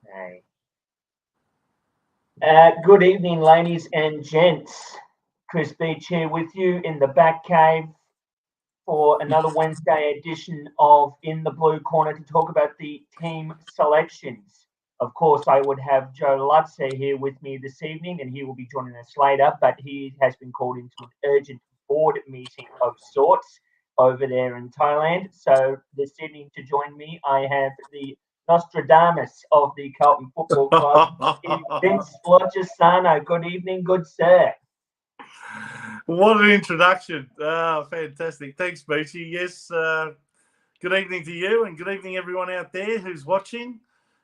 Okay. Good evening, ladies and gents. Chris Beach here with you in the back cave for another Wednesday edition of In the Blue Corner to talk about the team selections. Of course, I would have Joe Lutzer here with me this evening, and he will be joining us later, but he has been called into an urgent board meeting of sorts over there in Thailand. So this evening to join me, I have the Nostradamus of the Carlton Football Club, Vince Loggiasano. Good evening, good sir. What an introduction. Fantastic. Thanks, Beachy. Yes, good evening to you and good evening everyone out there who's watching.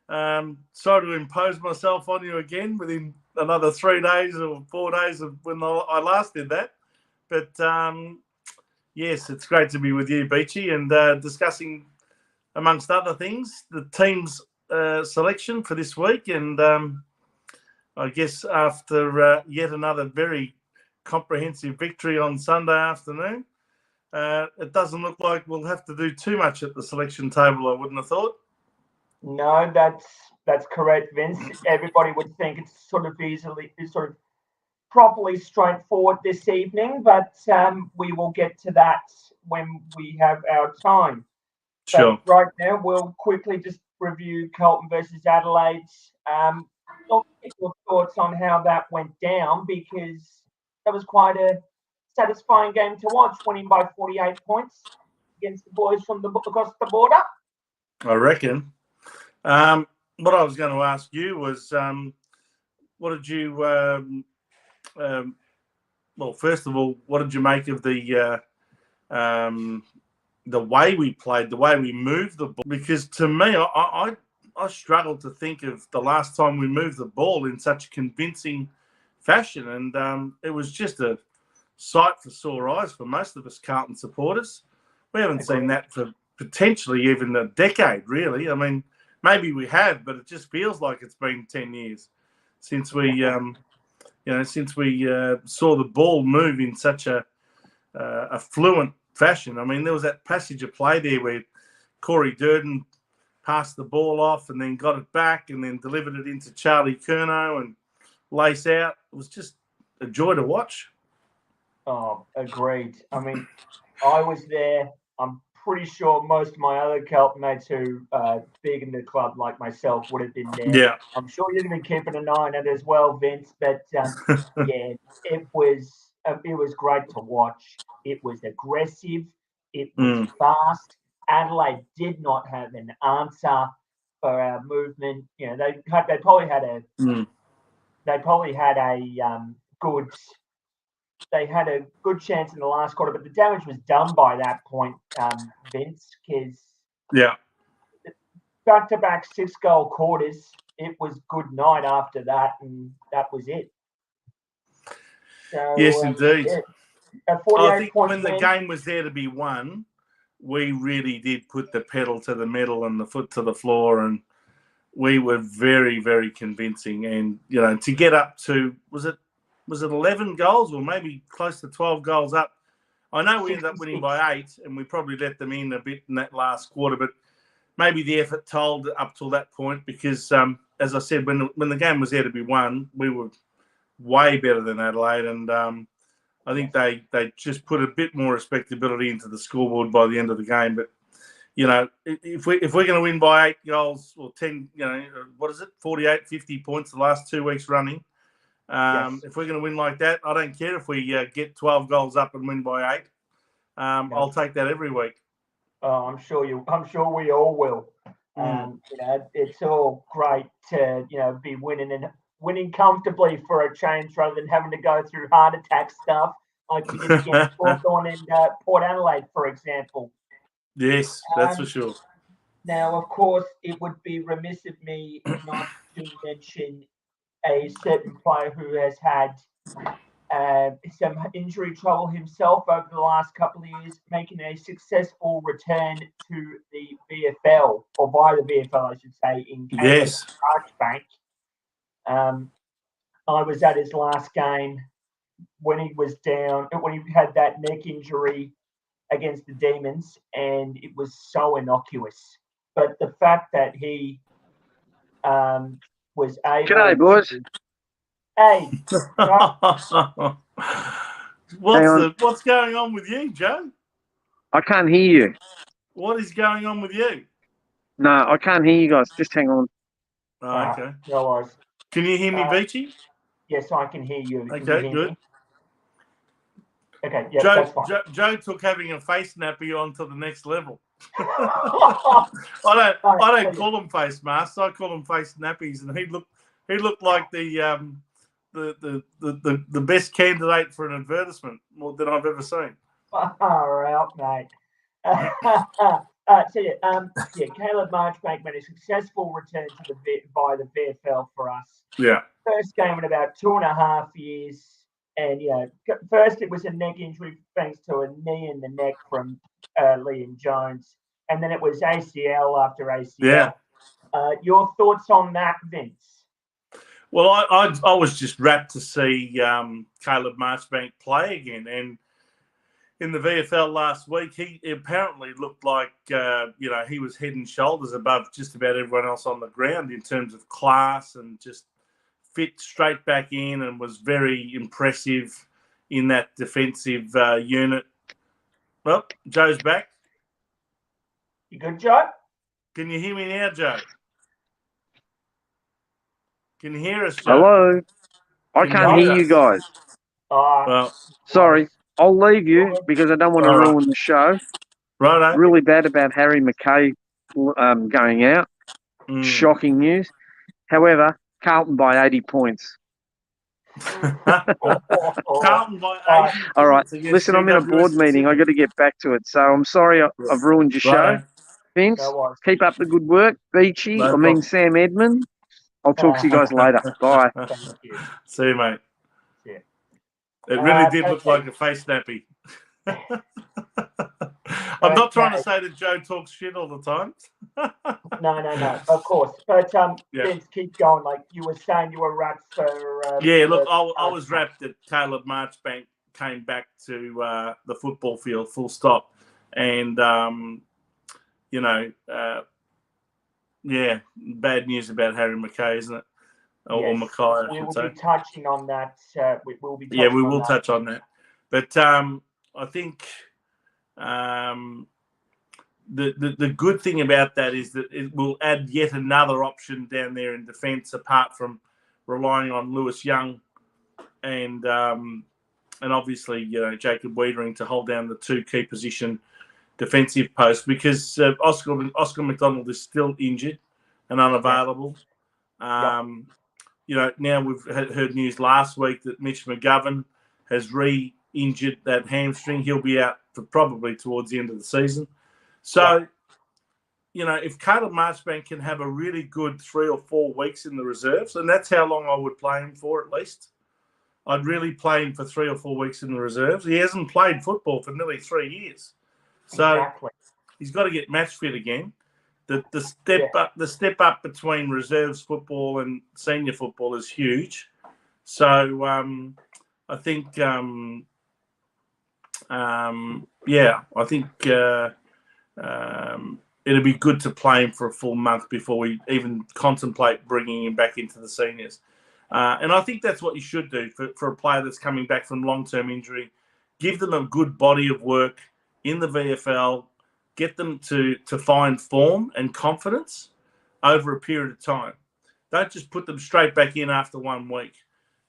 Sorry to impose myself on you again within another 3 days or 4 days of when I last did that. But yes, it's great to be with you, Beachy, and discussing, amongst other things, the team's selection for this week. And I guess after yet another very comprehensive victory on Sunday afternoon, it doesn't look like we'll have to do too much at the selection table, I wouldn't have thought. No, that's correct, Vince. Everybody would think it's sort of properly straightforward this evening, but we will get to that when we have our time. Sure. But right now, we'll quickly just review Carlton versus Adelaide. I'll get your thoughts on how that went down, because that was quite a satisfying game to watch, winning by 48 points against the boys from across the border. I reckon. What I was going to ask you was, what did you? Well, first of all, what did you make of the way we played, the way we moved the ball? Because to me, I struggled to think of the last time we moved the ball in such convincing fashion, and it was just a sight for sore eyes for most of us Carlton supporters. We haven't seen that for potentially even a decade, really. I mean, maybe we have, but it just feels like it's been 10 years since we, saw the ball move in such a fluent fashion. I mean, there was that passage of play there where Corey Durden passed the ball off and then got it back and then delivered it into Charlie Curnow and lace out. It was just a joy to watch. Oh, agreed. I mean, I was there. I'm pretty sure most of my other Carlton mates who big in the club like myself would have been there. Yeah. I'm sure you're going to be keeping an eye on it as well, Vince. But yeah, it was great to watch. It was aggressive. It was fast. Adelaide did not have an answer for our movement. You know, they probably had a good. They had a good chance in the last quarter, but the damage was done by that point, Vince, because back-to-back 6-goal quarters, it was good night after that, and that was it. So, yes, indeed. I think when the game was there to be won, we really did put the pedal to the metal and the foot to the floor, and we were very, very convincing. And, you know, to get up to, was it 11 goals or maybe close to 12 goals up? I know we ended up winning by 8 and we probably let them in a bit in that last quarter, but maybe the effort told up till that point because, as I said, when the game was there to be won, we were way better than Adelaide, and I think they just put a bit more respectability into the scoreboard by the end of the game. But, you know, if we're going to win by 8 goals or 10, 48, 50 points the last 2 weeks running, if we're going to win like that, I don't care if we get 12 goals up and win by 8. I'll take that every week. Oh, I'm sure we all will. It's all great to be winning comfortably for a change rather than having to go through heart attack stuff like we did against Hawthorn and Port Adelaide, for example. Yes, that's for sure. Now, of course, it would be remiss of me not to mention a certain player who has had some injury trouble himself over the last couple of years, making a successful return to the VFL, or by the VFL, I should say, in Caleb Marchbank. I was at his last game when he was down, when he had that neck injury against the Demons, and it was so innocuous. But the fact that he was able. G'day, boys. Hey, what's going on with you, Joe? I can't hear you. What is going on with you? No, I can't hear you guys. Just hang on. Oh, okay. No worries. Can you hear me, Beachy? Yes, I can hear you. Can Okay, you hear good. me? Okay, yeah, that's fine. Joe took having a face nappy on to the next level. I don't call them face masks. I call them face nappies, and he looked like the best candidate for an advertisement more than I've ever seen. Far out, mate. Caleb Marchbank made a successful return to by the VFL for us. Yeah. First game in about 2.5 years. And, first it was a neck injury thanks to a knee in the neck from Liam Jones. And then it was ACL after ACL. Yeah. Your thoughts on that, Vince? Well, I was just rapt to see Caleb Marchbank play again. And in the VFL last week, he apparently looked like, he was head and shoulders above just about everyone else on the ground in terms of class and just fit straight back in and was very impressive in that defensive unit. Well, Joe's back. You good, Joe? Can you hear me now, Joe? Can you hear us, Joe? Hello? I can't hear you guys. Sorry. I'll leave you because I don't want to ruin the show. Right. Really bad about Harry McKay going out. Shocking news. However, Carlton by 80 points. Carlton by 80 All right. points. Listen, I'm in a board meeting. I got to get back to it. So I'm sorry I've ruined your show. Vince, keep up the good work. Beachy, Sam Edmund. I'll talk to you guys later. Bye. See you, mate. Yeah. It really did look like a face nappy. I'm not trying to say that Joe talks shit all the time. No, of course. But Vince, keep going. Like you were saying, you were wrapped for. I was wrapped that Caleb Marchbank came back to the football field, full stop, and bad news about Harry McKay, isn't it? Or Mackay, I should say. We will be touching on that. We will be. We will touch on that. But I think the good thing about that is that it will add yet another option down there in defence, apart from relying on Lewis Young and obviously Jacob Wiedering to hold down the two key position defensive posts, because Oscar McDonald is still injured and unavailable. Now we've heard news last week that Mitch McGovern has re-injured that hamstring. He'll be out for probably towards the end of the season. So, if Caleb Marchbank can have a really good 3 or 4 weeks in the reserves, and that's how long I would play him for at least. I'd really play him for 3 or 4 weeks in the reserves. He hasn't played football for nearly 3 years. So he's got to get match fit again. The step up between reserves football and senior football is huge. So I think it'll be good to play him for a full month before we even contemplate bringing him back into the seniors. And I think that's what you should do for a player that's coming back from long-term injury. Give them a good body of work in the VFL. Get them to find form and confidence over a period of time. Don't just put them straight back in after 1 week.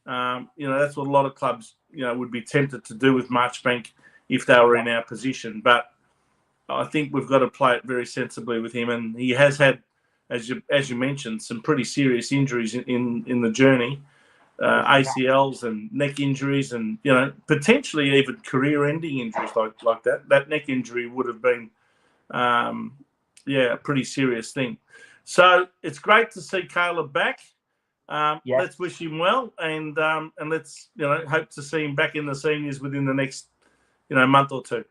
That's what a lot of clubs, would be tempted to do with Marchbank if they were in our position. But I think we've got to play it very sensibly with him. And he has had, as you mentioned, some pretty serious injuries in the journey, ACLs and neck injuries, and potentially even career-ending injuries like that. That neck injury would have been, a pretty serious thing. So it's great to see Caleb back. Let's wish him well, and let's hope to see him back in the seniors within the next month or two.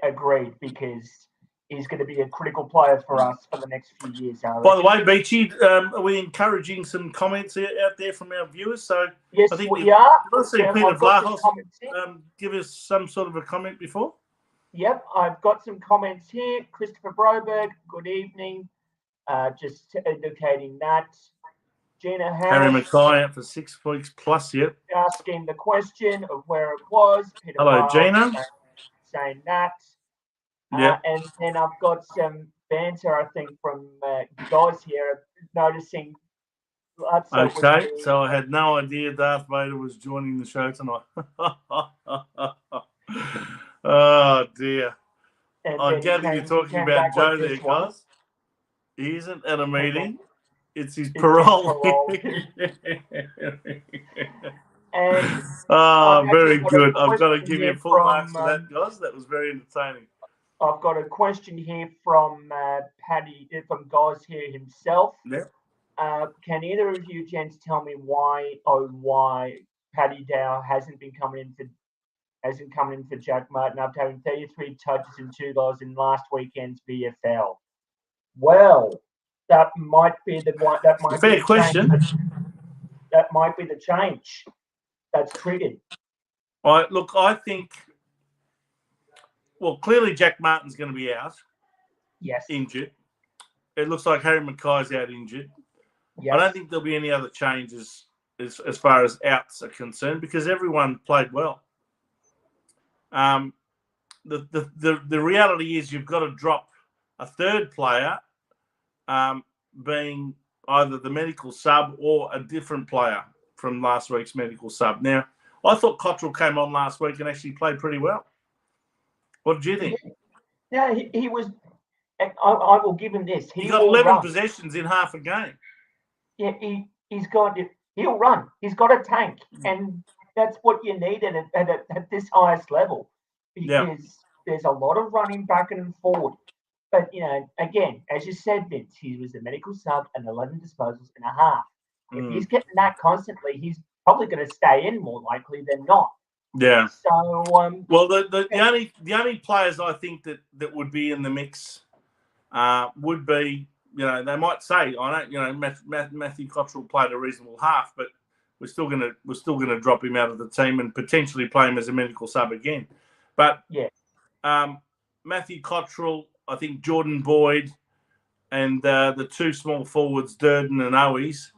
Agreed, because he's going to be a critical player for us for the next few years. By the way, Beachy, are we encouraging some comments out there from our viewers? So yes, I think we are. Let's see Peter Vlahos give us some sort of a comment before. Yep, I've got some comments here. Christopher Broberg, good evening. Just indicating that. Gina Harry Harris Mackay out for 6 weeks plus, yep. asking the question of where it was. Peter Hello, Miles Gina. saying that. Yep. And then I've got some banter, I think, from guys here noticing. Okay, so I had no idea Darth Vader was joining the show tonight. Oh, dear. I gather you're talking about Joe there, guys. He isn't at a meeting. It's his parole. And very good. I've got to give you full marks for that, guys. That was very entertaining. I've got a question here from Paddy, from Guys here himself. Yeah. Can either of you gents tell me why Paddy Dow hasn't come in for Jack Martin after having 33 touches and 2 goals in last weekend's VFL? Well, that might be the one. That might fair question. That might be the change that's triggered. I think. Well, clearly Jack Martin's going to be out. Yes. Injured. It looks like Harry Mackay's out injured. Yes. I don't think there'll be any other changes as far as outs are concerned because everyone played well. The reality is you've got to drop a third player, being either the medical sub or a different player from last week's medical sub. Now, I thought Cottrell came on last week and actually played pretty well. What did you think? Yeah, he was. I will give him this. He got 11 possessions in half a game. Yeah, he'll run. He's got a tank, and that's what you need at this highest level because there's a lot of running back and forward. But, again, as you said, Vince, he was a medical sub and 11 disposals and a half. If he's getting that constantly, he's probably going to stay in more likely than not. Yeah. So, well, the only players I think that would be in the mix would be, they might say, I don't, Matthew Cottrell played a reasonable half, but we're still gonna drop him out of the team and potentially play him as a medical sub again. But Matthew Cottrell, I think Jordan Boyd, and the two small forwards, Durden and Owies,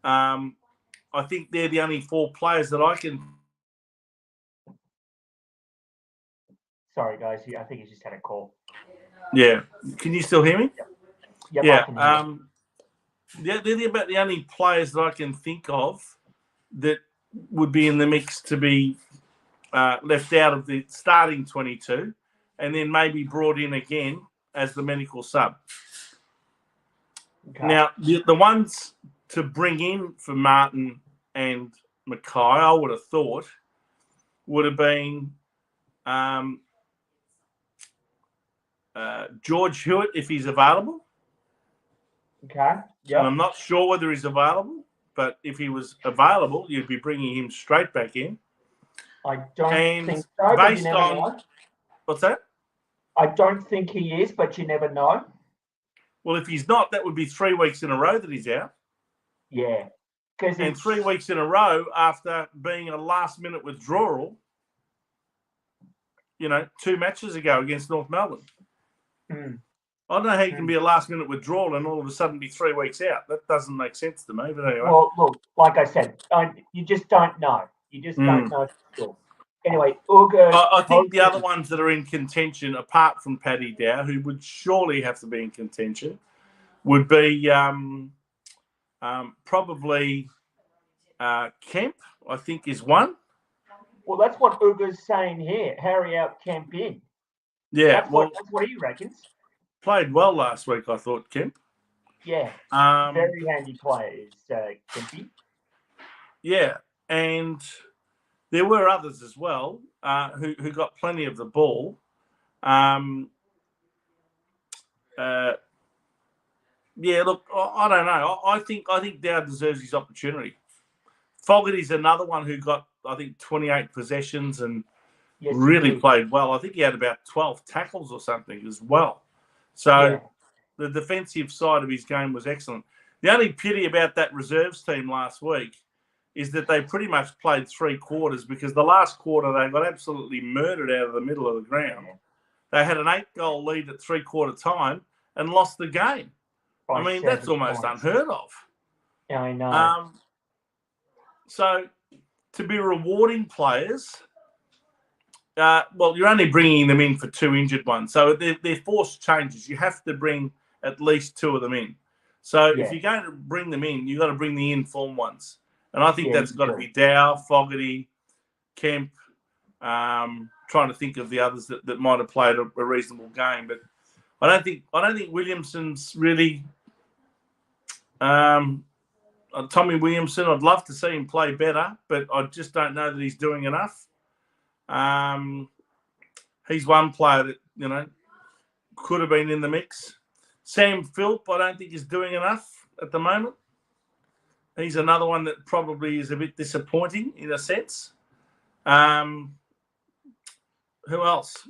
I think they're the only 4 players that I can. Sorry, guys. I think he's just had a call. Yeah. Can you still hear me? Yep, yeah. They're about the only players that I can think of that would be in the mix to be left out of the starting 22 and then maybe brought in again as the medical sub. Okay. Now, the ones to bring in for Martin and Mackay, I would have thought, would have been George Hewitt if he's available. Okay. Yeah. And I'm not sure whether he's available, but if he was available, you'd be bringing him straight back in. I don't think so. Based on what's that? I don't think he is, but you never know. Well, if he's not, that would be 3 weeks in a row that he's out. Yeah. And 3 weeks in a row after being a last-minute withdrawal, 2 matches ago against North Melbourne. I don't know how you can be a last-minute withdrawal and all of a sudden be 3 weeks out. That doesn't make sense to me. But anyway. Well, look, like I said, you just don't know. You just don't know for sure. Anyway, Ugo. I think the other ones that are in contention, apart from Paddy Dow, who would surely have to be in contention, would be probably Kemp, I think, is one. Well, that's what Ugo's saying here. Harry out, Kemp in. Yeah, that's what he reckons. Played well last week, I thought, Kemp. Yeah, very handy players, Kempy. Yeah, and there were others as well who got plenty of the ball. Yeah, look, I don't know. I think Dow deserves his opportunity. Fogarty's another one who got, I think, 28 possessions and really played well. I think he had about 12 tackles or something as well. So the defensive side of his game was excellent. The only pity about that reserves team last week is that they pretty much played 3 quarters because the last quarter they got absolutely murdered out of the middle of the ground. They had an 8-goal lead at 3-quarter time and lost the game. I mean, that's almost unheard of. Yeah, I know. So to be rewarding players, well, you're only bringing them in for 2 injured ones. So they're forced changes. You have to bring at least 2 of them in. So if you're going to bring them in, you've got to bring the informed ones. And I think that's got to be Dow, Fogarty, Kemp, trying to think of the others that might have played a reasonable game. But I don't think Williamson's really Tommy Williamson. I'd love to see him play better, but I just don't know that he's doing enough. He's one player that could have been in the mix. Sam Philp, I don't think is doing enough at the moment. He's another one that probably is a bit disappointing in a sense. Who else?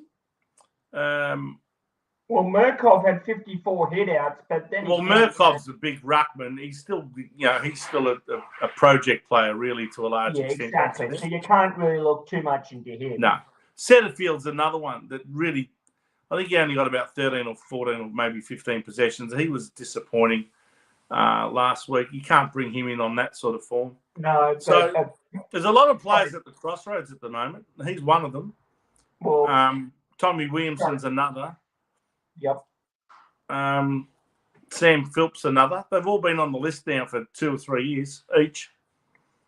Well, Murkoff had 54 hit-outs, but then... Well, Murkoff's a big ruckman. He's still, a project player, really, to a large extent. Yeah, exactly. So you can't really look too much into him. No. Setterfield's another one that really... I think he only got about 13 or 14 or maybe 15 possessions. He was disappointing last week. You can't bring him in on that sort of form. No. So there's a lot of players at the crossroads at the moment. He's one of them. Well, Tommy Williamson's another. Yep. Sam Philp's another. They've all been on the list now for 2 or 3 years each.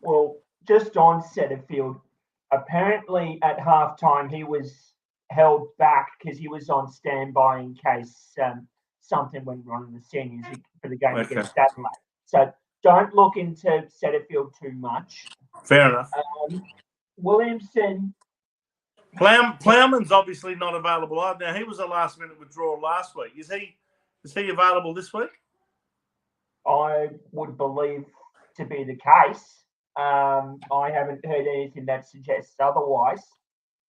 Well, just on Setterfield, apparently at halftime he was held back because he was on standby in case something went wrong in the seniors for the game against Adelaide. So don't look into Setterfield too much. Fair enough. Williamson. Plowman's obviously not available either. Now, he was a last-minute withdrawal last week. Is he available this week? I would believe to be the case. I haven't heard anything that suggests otherwise.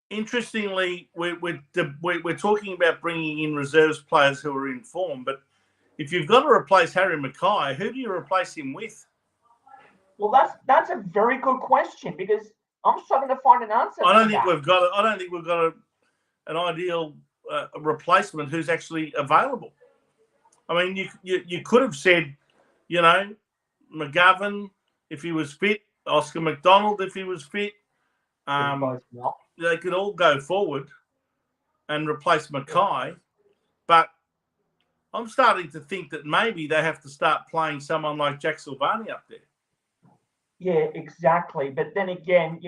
Interestingly, we're talking about bringing in reserves players who are in form, but if you've got to replace Harry Mackay, who do you replace him with? Well, that's a very good question because I'm struggling to find an answer. I don't think we've got an ideal replacement who's actually available. I mean, you could have said, McGovern if he was fit, Oscar McDonald if he was fit. They could all go forward and replace Mackay, but I'm starting to think that maybe they have to start playing someone like Jack Silvani up there. Yeah, exactly. But then again,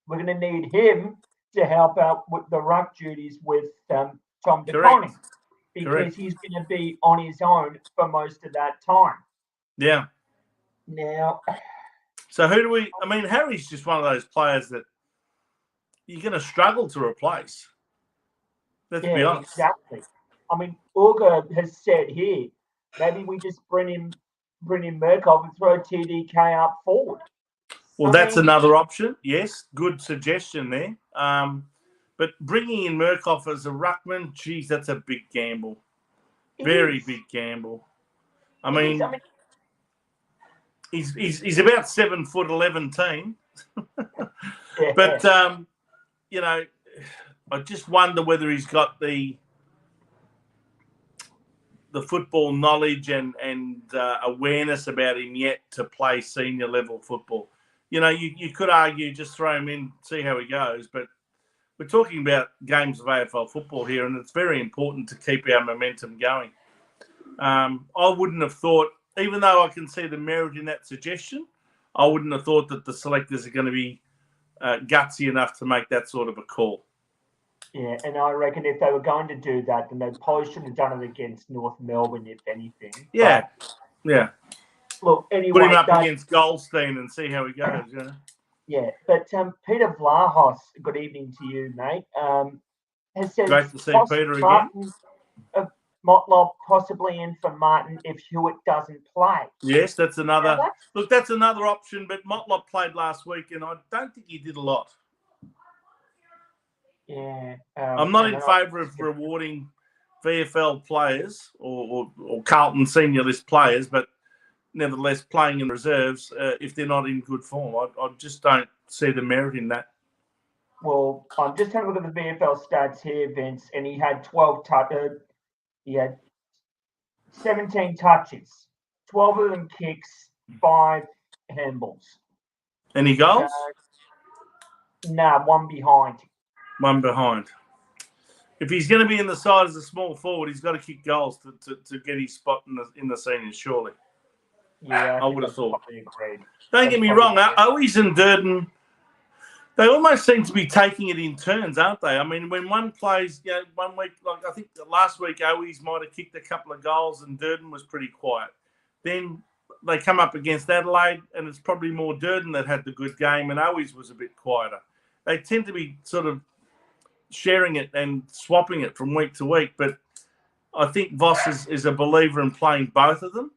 we're going to need him to help out with the ruck duties with Tom DeConning because he's going to be on his own for most of that time. Yeah. Now, so Harry's just one of those players that you're going to struggle to replace. Let's be honest. Exactly. I mean, Uga has said here, maybe we just bring in Murkoff and throw TDK up forward. Well, that's another option. Yes, good suggestion there. But bringing in Murkoff as a ruckman, geez, that's a big gamble. Very big gamble. I mean, he's about 7'11", but I just wonder whether he's got the football knowledge and awareness about him yet to play senior level football. You could argue just throw him in, see how he goes, but we're talking about games of AFL football here, and it's very important to keep our momentum going. I wouldn't have thought, even though I can see the merit in that suggestion, I wouldn't have thought that the selectors are going to be gutsy enough to make that sort of a call. Yeah, and I reckon if they were going to do that, then they probably should have done it against North Melbourne, if anything. Yeah, yeah. Look, anyway, put him up against Goldstein and see how he goes. Yeah, but Peter Vlahos, good evening to you, mate. Has said great to see Peter again. Motlop possibly in for Martin if Hewitt doesn't play. Yes, that's another. That's another option. But Motlop played last week, and I don't think he did a lot. Yeah, I'm not in favour of rewarding VFL players or Carlton senior list players, but nevertheless playing in reserves if they're not in good form. I just don't see the merit in that. Well, I'm just having a look at the VFL stats here, Vince, and he had 12 he had 17 touches, 12 of them kicks, 5 handballs. Any goals? Nah, one behind. One behind. If he's going to be in the side as a small forward, he's got to kick goals to get his spot in the seniors, surely. Yeah, I would have thought. Agreed. Don't get me wrong, Owies and Durden, they almost seem to be taking it in turns, aren't they? I mean, when one plays, 1 week, like I think last week, Owies might have kicked a couple of goals and Durden was pretty quiet. Then they come up against Adelaide, and it's probably more Durden that had the good game, and Owies was a bit quieter. They tend to be sort of sharing it and swapping it from week to week, but I think Voss is a believer in playing both of them,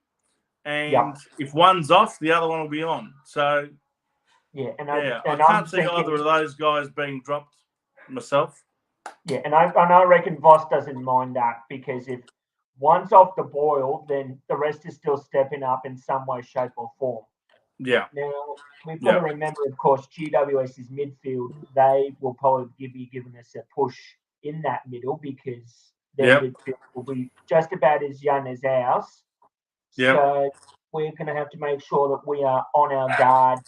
and if one's off, the other one will be on. So, I can't see either of those guys being dropped myself. Yeah, and I reckon Voss doesn't mind that, because if one's off the boil, then the rest is still stepping up in some way, shape, or form. Yeah. Now, we've got to remember, of course, GWS's midfield, they will probably be giving us a push in that middle, because their midfield will be just about as young as ours. Yep. So we're going to have to make sure that we are on our guard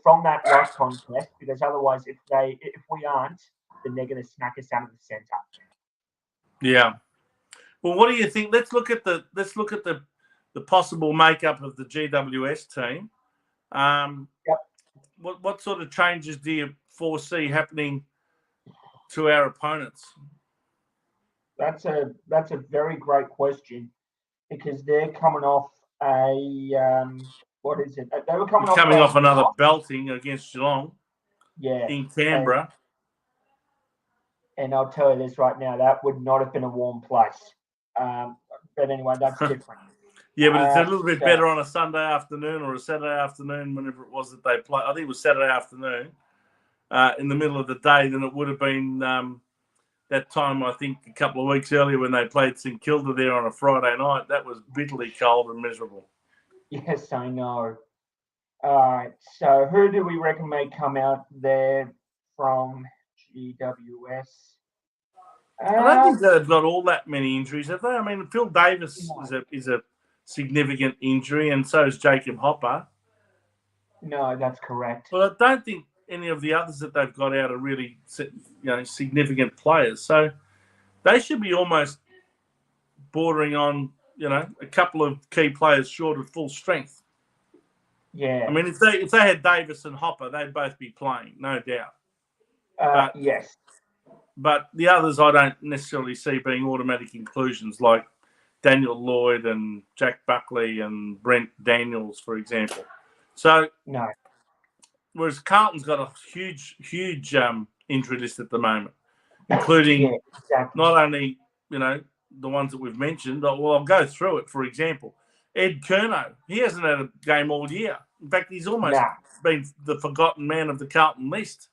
from that rush contest, because otherwise, if we aren't, then they're going to smack us out of the centre. Yeah. Well, what do you think? Let's look at the possible makeup of the GWS team. What sort of changes do you foresee happening to our opponents? That's a very great question, because they're coming off what is it? They were coming off another belting against Geelong. Yeah. In Canberra. And I'll tell you this right now, that would not have been a warm place. But anyway, that's different. Yeah, but it's a little bit better on a Sunday afternoon or a Saturday afternoon, whenever it was that they played. I think it was Saturday afternoon in the middle of the day than it would have been that time, I think, a couple of weeks earlier when they played St Kilda there on a Friday night. That was bitterly cold and miserable. Yes, I know. All right, so who do we reckon may come out there from GWS? I don't think they've got all that many injuries, have they? I mean, Phil Davis is a significant injury, and so is Jacob Hopper. No, that's correct. But I don't think any of the others that they've got out are really, significant players. So they should be almost bordering on, a couple of key players short of full strength. Yeah. I mean, if they had Davis and Hopper, they'd both be playing, no doubt. Yes. But the others I don't necessarily see being automatic inclusions, like Daniel Lloyd and Jack Buckley and Brent Daniels, for example. So, no. Whereas Carlton's got a huge injury list at the moment, including not only, the ones that we've mentioned. Well, I'll go through it. For example, Ed Curnow, he hasn't had a game all year. In fact, he's almost been the forgotten man of the Carlton list.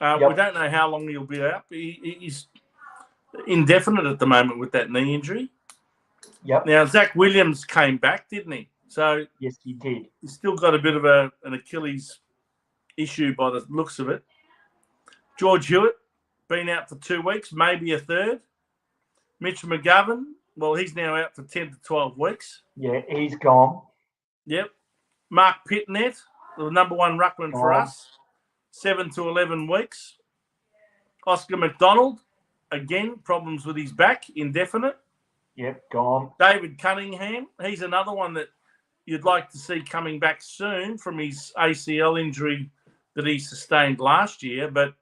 We don't know how long he'll be out. He's indefinite at the moment with that knee injury. Yep. Now, Zach Williams came back, didn't he? So yes, he did. He's still got a bit of an Achilles issue by the looks of it. George Hewitt, been out for 2 weeks, maybe a third. Mitch McGovern, well, he's now out for 10 to 12 weeks. Yeah, he's gone. Yep. Mark Pitnet, the number one ruckman for us, 7 to 11 weeks. Oscar McDonald, again, problems with his back, indefinite. Yep, gone. David Cunningham, he's another one that you'd like to see coming back soon from his ACL injury that he sustained last year. But,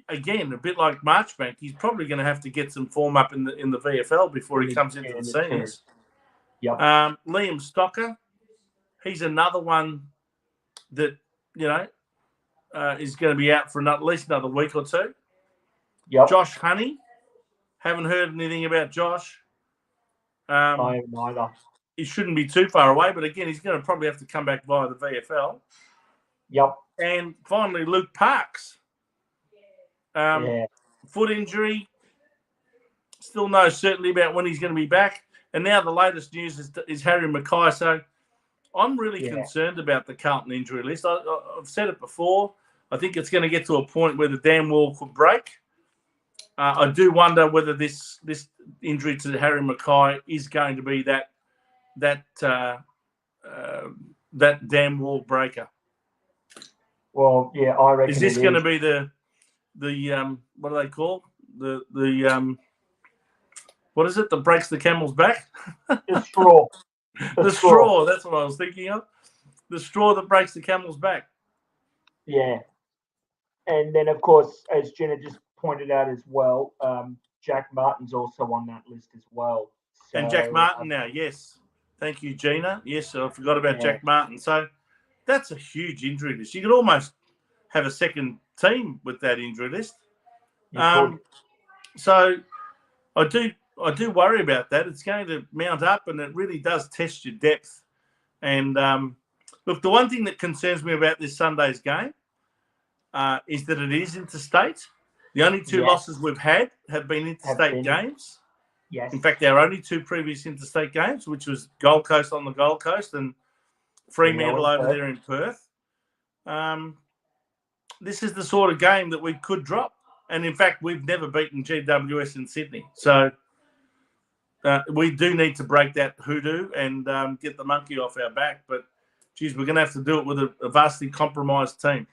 again, a bit like Marchbank, he's probably going to have to get some form up in the VFL before he comes into the seniors. Yep. Liam Stocker, he's another one that, is going to be out for at least another week or two. Yep. Josh Honey, haven't heard anything about Josh. I haven't either. He shouldn't be too far away, but again, he's going to probably have to come back via the VFL. Yep. And finally, Luke Parks. Foot injury. Still no certainty about when he's going to be back. And now the latest news is Harry Mackay. So I'm really concerned about the Carlton injury list. I've said it before. I think it's going to get to a point where the damn wall could break. I do wonder whether this injury to Harry Mackay is going to be that damn wall breaker. Well, yeah, I reckon. Is this going to be the what do they call the what is it that breaks the camel's back? The straw. The straw. That's what I was thinking of. The straw that breaks the camel's back. Yeah. And then, of course, as Jenna just pointed out as well, Jack Martin's also on that list as well. So, and Jack Martin now, yes. Thank you, Gina. Yes, I forgot about Jack Martin. So that's a huge injury list. You could almost have a second team with that injury list. So I do worry about that. It's going to mount up, and it really does test your depth. And look, the one thing that concerns me about this Sunday's game is that it is interstate. The only two losses we've had have been interstate games. Yes. In fact, our only two previous interstate games, which was Gold Coast on the Gold Coast and Fremantle over there in Perth. This is the sort of game that we could drop. And, in fact, we've never beaten GWS in Sydney. So we do need to break that hoodoo and get the monkey off our back. But, geez, we're going to have to do it with a vastly compromised team.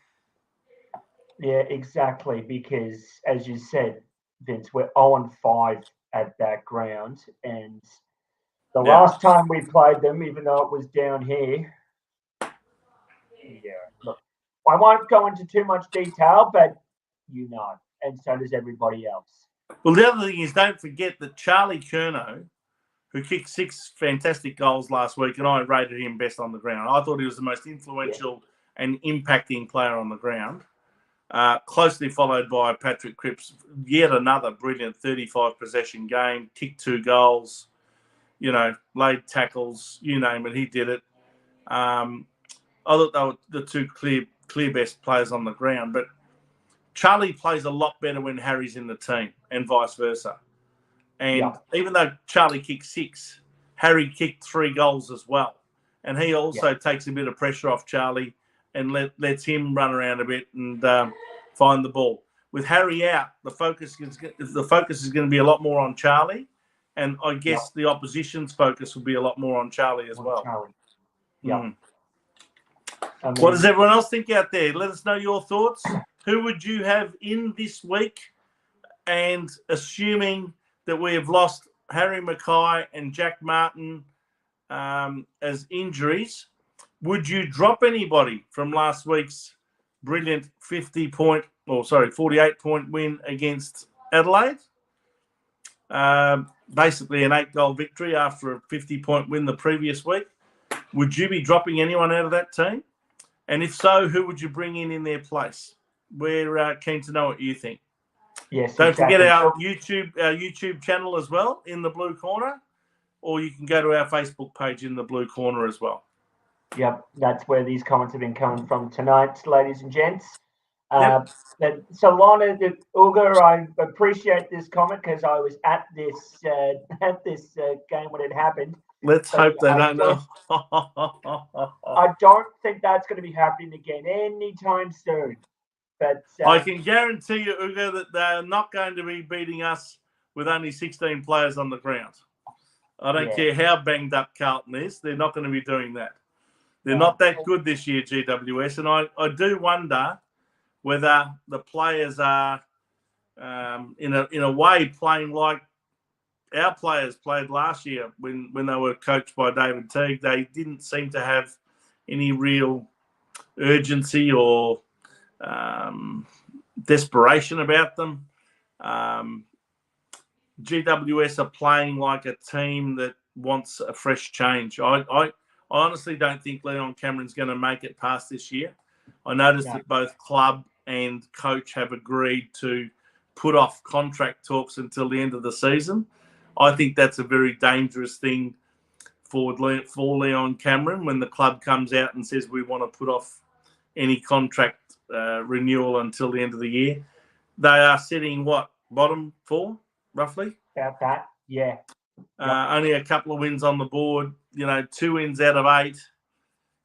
Yeah, exactly. Because, as you said, Vince, we're 0-5 at that ground. And the last time we played them, even though it was down here, look, I won't go into too much detail, but you know, and so does everybody else. Well, the other thing is, don't forget that Charlie Curnow, who kicked 6 fantastic goals last week, and I rated him best on the ground. I thought he was the most influential and impacting player on the ground, closely followed by Patrick Cripps. Yet another brilliant 35 possession game, kicked 2 goals, laid tackles, you name it, he did it. I thought they were the two clear best players on the ground, but Charlie plays a lot better when Harry's in the team and vice versa. And even though Charlie kicked 6, Harry kicked 3 goals as well. And he also takes a bit of pressure off Charlie and lets him run around a bit and find the ball. With Harry out, the focus is going to be a lot more on Charlie. And I guess the opposition's focus will be a lot more on Charlie as well. Charlie. Yeah. What does everyone else think out there? Let us know your thoughts. Who would you have in this week? And assuming that we have lost Harry Mackay and Jack Martin as injuries, would you drop anybody from last week's brilliant 48-point win against Adelaide? Basically an 8-goal victory after a 50-point win the previous week. Would you be dropping anyone out of that team? And if so, who would you bring in their place? We're keen to know what you think. Yes. Don't forget our YouTube channel as well, In the Blue Corner, or you can go to our Facebook page, In the Blue Corner, as well. Yep, that's where these comments have been coming from tonight, ladies and gents. Yep. Solana Uga, I appreciate this comment because I was at this game when it happened. Let's hope they don't know. I don't think that's going to be happening again anytime soon. But I can guarantee you, Uga, that they're not going to be beating us with only 16 players on the ground. I don't care how banged up Carlton is. They're not going to be doing that. They're not that good this year, GWS. And I do wonder whether the players are, in a way, playing like our players played last year when they were coached by David Teague. They didn't seem to have any real urgency or desperation about them. GWS are playing like a team that wants a fresh change. I honestly don't think Leon Cameron's going to make it past this year. I noticed that both club and coach have agreed to put off contract talks until the end of the season. I think that's a very dangerous thing for Leon Cameron when the club comes out and says we want to put off any contract renewal until the end of the year. They are sitting, bottom 4, roughly? About that, yeah. Only a couple of wins on the board, 2 wins out of 8.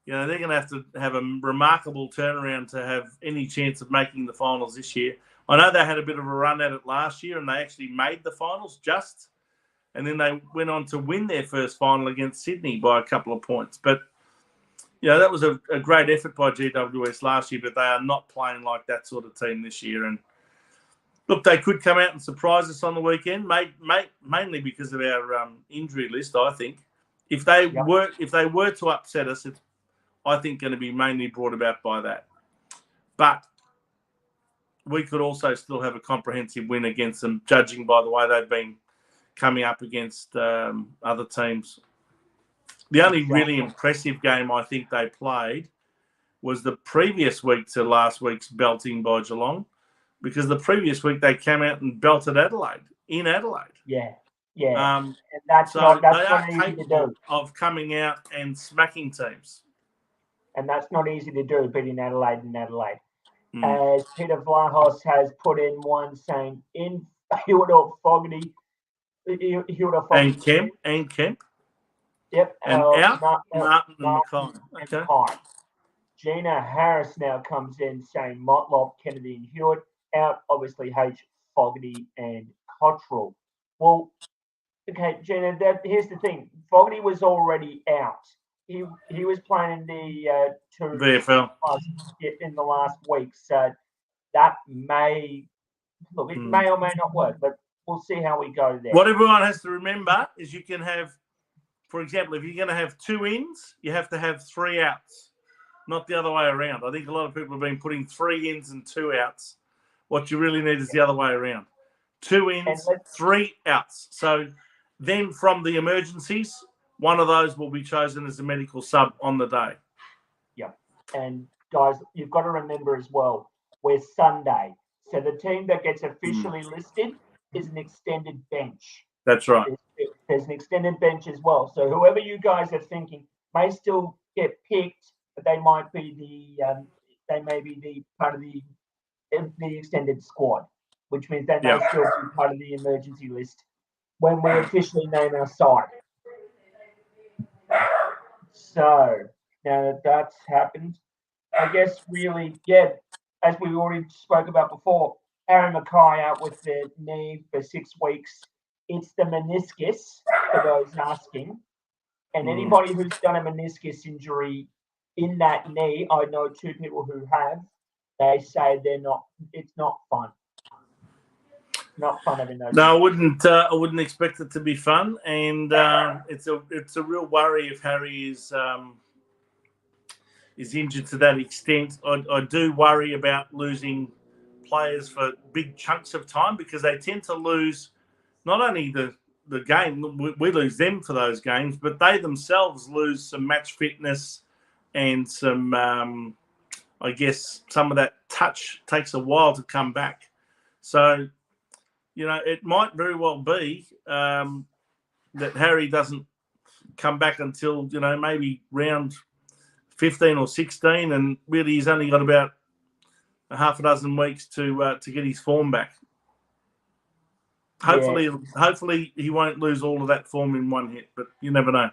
They're going to have a remarkable turnaround to have any chance of making the finals this year. I know they had a bit of a run at it last year, and they actually made the finals and then they went on to win their first final against Sydney by a couple of points. But that was a great effort by GWS last year, but they are not playing like that sort of team this year. And look, they could come out and surprise us on the weekend, mainly because of our injury list. I think if they were to upset us, it's, I think, going to be mainly brought about by that. But we could also still have a comprehensive win against them, judging by the way they've been coming up against other teams. The only really impressive game I think they played was the previous week to last week's belting by Geelong, because the previous week they came out and belted Adelaide in Adelaide. Yeah, yeah. And that's so not they are easy to capable do. of coming out and smacking teams. And that's not easy to do, beating Adelaide in Adelaide. As Peter Vlahos has put in one saying, in Hilda Fogarty. And Kemp. Yep. And out, Martin and Mackay. Okay. Gina Harris now comes in saying Motlop, Kennedy and Hewitt. Out, obviously, H, Fogarty and Cottrell. Well, okay, Gina, here's the thing. Fogarty was already out. He was playing in the VFL in the last week. So that may or may not work, but we'll see how we go there. What everyone has to remember is you can have, for example, if you're going to have 2 ins, you have to have 3 outs, not the other way around. I think a lot of people have been putting 3 ins and 2 outs. What you really need is the other way around. 2 ins, 3 outs. So then from the emergencies, one of those will be chosen as a medical sub on the day. Yep. And guys, you've got to remember as well, we're Sunday. So the team that gets officially listed is an extended bench. That's right. There's an extended bench as well. So whoever you guys are thinking may still get picked, but they might be the part of the extended squad, which means they may still be part of the emergency list when we officially name our side. So now that that's happened, I guess really, as we already spoke about before, Aaron Mackay out with the knee for 6 weeks. It's the meniscus, for those asking. And anybody who's done a meniscus injury in that knee, I know 2 people who have, they say it's not fun. Not fun having those. No, I wouldn't expect it to be fun, and it's a real worry if Harry is injured to that extent. I do worry about losing players for big chunks of time, because they tend to lose not only the game, we lose them for those games, but they themselves lose some match fitness and some, I guess, some of that touch takes a while to come back. So, it might very well be that Harry doesn't come back until, maybe round 15 or 16, and really he's only got about a half a dozen weeks to get his form back. Hopefully he won't lose all of that form in one hit, but you never know.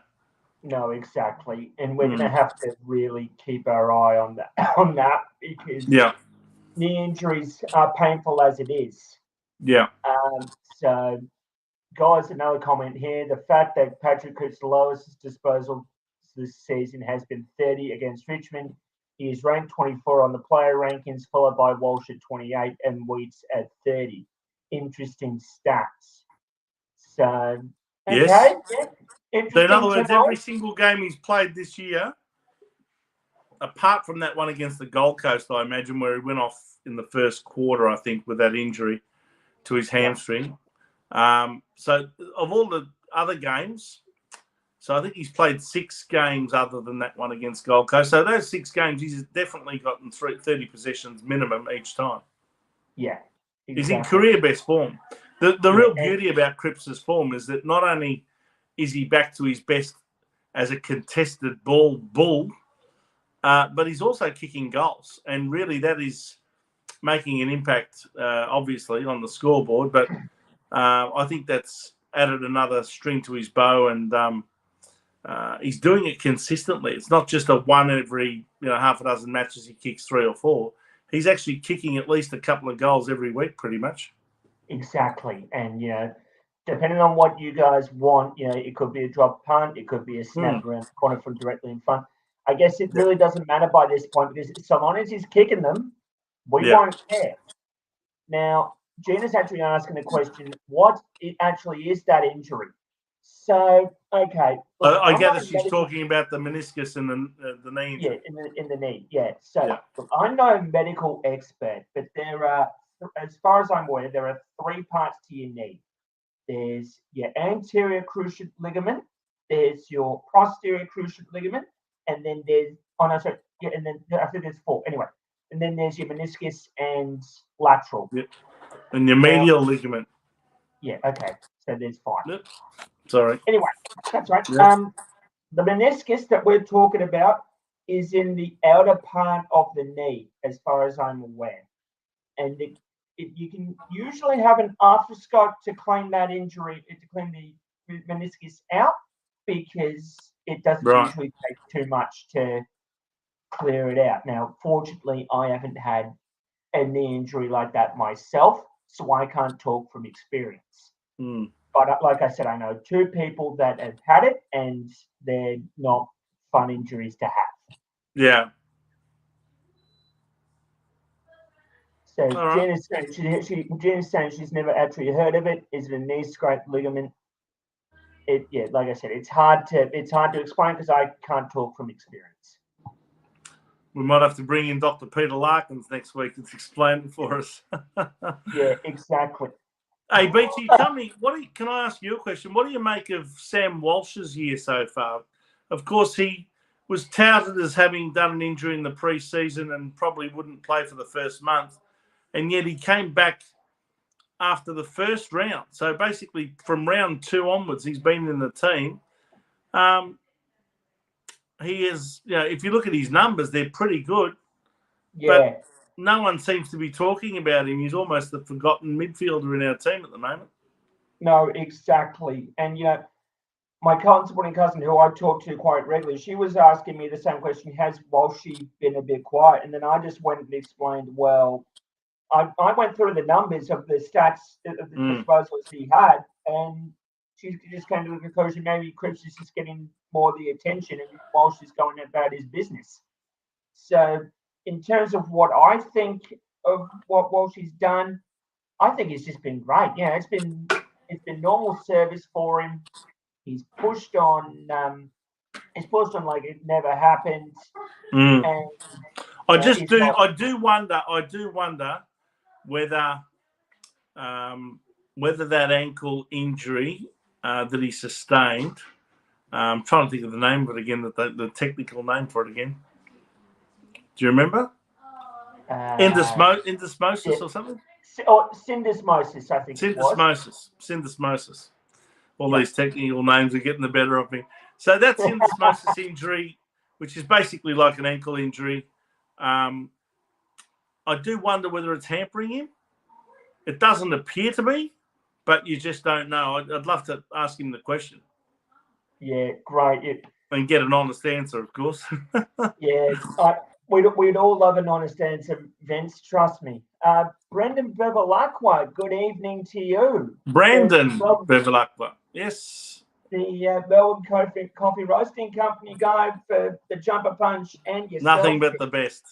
No, exactly. And we're going to have to really keep our eye on that because knee injuries are painful as it is. Yeah. So, guys, another comment here. The fact that Patrick Cook's lowest disposal this season has been 30 against Richmond. He is ranked 24 on the player rankings, followed by Walsh at 28 and Wheats at 30. Interesting stats. So, okay. Yes. Yeah, so in other words, every single game he's played this year, apart from that one against the Gold Coast, I imagine, where he went off in the first quarter, I think, with that injury to his hamstring. So of all the other games, so I think he's played 6 games other than that one against Gold Coast. So those 6 games, he's definitely gotten 30 possessions minimum each time. Yeah. Exactly. He's in career best form. The real beauty about Cripps' form is that not only is he back to his best as a contested bull, but he's also kicking goals. And really that is making an impact, obviously, on the scoreboard. But I think that's added another string to his bow, and he's doing it consistently. It's not just a one every half a dozen matches he kicks 3 or 4. he's actually kicking at least a couple of goals every week, pretty much. Exactly. And, depending on what you guys want, it could be a drop punt, it could be a snap around the corner from directly in front. I guess it really doesn't matter by this point because so long as he's kicking them, we won't care. Now, Gina's actually asking the question, what it actually is that injury? So, okay. Look, I gather she's talking about the meniscus and the knee injury. Yeah, in the knee, yeah. So, Look, I'm no medical expert, but there are, as far as I'm aware, there are 3 parts to your knee. There's your anterior cruciate ligament, there's your posterior cruciate ligament, and then there's, and then I think there's 4. Anyway, and then there's your meniscus and lateral. Yep. And your medial ligament. Yeah, okay. So there's 5. Yep. Sorry. Anyway, that's right. Yep. The meniscus that we're talking about is in the outer part of the knee, as far as I'm aware. And you can usually have an arthroscope to claim that injury, to claim the meniscus out, because it doesn't usually take too much to clear it out. Now, fortunately, I haven't had a knee injury like that myself, so I can't talk from experience. But like I said, I know 2 people that have had it, and they're not fun injuries to have. Yeah. So Gina's saying she's never actually heard of it. Is it a knee scrape ligament? Like I said, it's hard to explain because I can't talk from experience. We might have to bring in Dr. Peter Larkins next week to explain it for us. Yeah, exactly. Hey, Beachy, tell me, can I ask you a question? What do you make of Sam Walsh's year so far? Of course, he was touted as having done an injury in the pre-season and probably wouldn't play for the first month. And yet he came back after the first round. So basically from round 2 onwards, he's been in the team. He is, if you look at his numbers, they're pretty good. Yeah. But no one seems to be talking about him. He's almost the forgotten midfielder in our team at the moment. No, exactly. And, my supporting cousin, who I talk to quite regularly, she was asking me the same question, has Walshy been a bit quiet? And then I just went and explained, well, I went through the numbers of the stats of the disposals he had, and she just came to the conclusion maybe Cripps is just getting more of the attention and Walsh is going about his business. So in terms of what I think of what Walshy's done, I think it's just been great. Yeah, it's been normal service for him. He's pushed on like it never happened. And I do wonder whether that ankle injury that he sustained, I'm trying to think of the name of it again, the technical name for it again. Do you remember? Endosmosis or something? Syndesmosis, I think. Syndesmosis. All these technical names are getting the better of me. So that's syndesmosis injury, which is basically like an ankle injury. I do wonder whether it's hampering him. It doesn't appear to be, but you just don't know. I'd love to ask him the question. Yeah, great. And get an honest answer, of course. Yeah, we'd all love an honest answer, Vince, trust me. Brendan Bevilacqua, good evening to you. Brandon Bevilacqua, yes. The Melbourne Coffee Roasting Company guy for the Jumper Punch and yourself. Nothing but the best.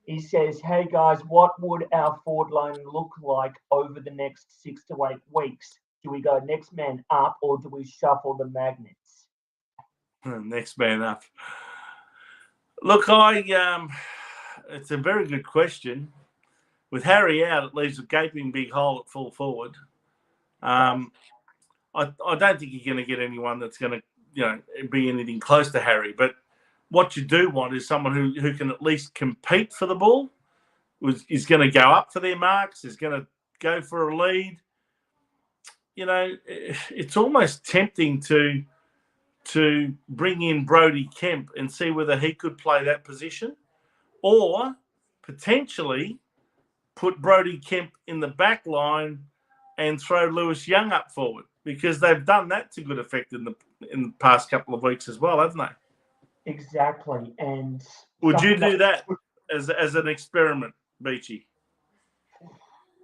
He says, hey guys, what would our forward line look like over the next 6 to 8 weeks? Do we go next man up or do we shuffle the magnets? Next man up. Look, it's a very good question. With Harry out, it leaves a gaping big hole at full forward. I don't think you're going to get anyone that's going to, be anything close to Harry. But what you do want is someone who can at least compete for the ball, is going to go up for their marks, is going to go for a lead. It's almost tempting to bring in Brodie Kemp and see whether he could play that position, or potentially put Brodie Kemp in the back line and throw Lewis Young up forward, because they've done that to good effect in the past couple of weeks as well, haven't they? Exactly. And would you do that as an experiment, Beachy?